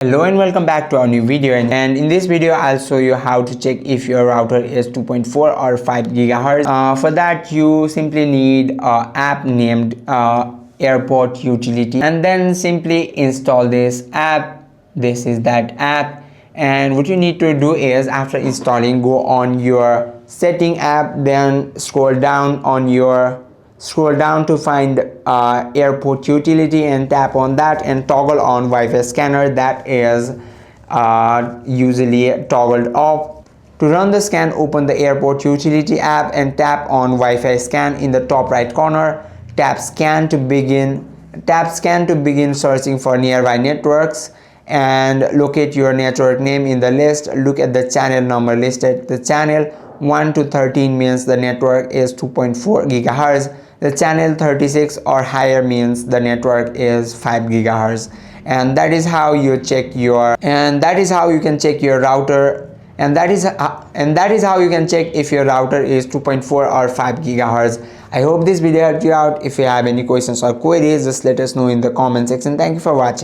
Hello and welcome back to our new video, and in this video I'll show you how to check if your router is 2.4 or 5 gigahertz. For that you simply need an app named Airport Utility, and then simply install this app. This is that app, and what you need to do is, after installing, go on your setting app, then scroll down to find Airport Utility and tap on that and toggle on Wi-Fi scanner. That is usually toggled off. To run the scan, open the Airport Utility app and tap on Wi-Fi scan in the top right corner. Tap scan to begin searching for nearby networks and locate your network name in the list. Look at the channel number listed. The channel 1 to 13 means the network is 2.4 gigahertz. The channel 36 or higher means the network is 5 gigahertz. And that is how you can check your router, and that is how you can check if your router is 2.4 or 5 gigahertz. I hope this video helped you out. If you have any questions or queries, just let us know in the comment section. Thank you for watching.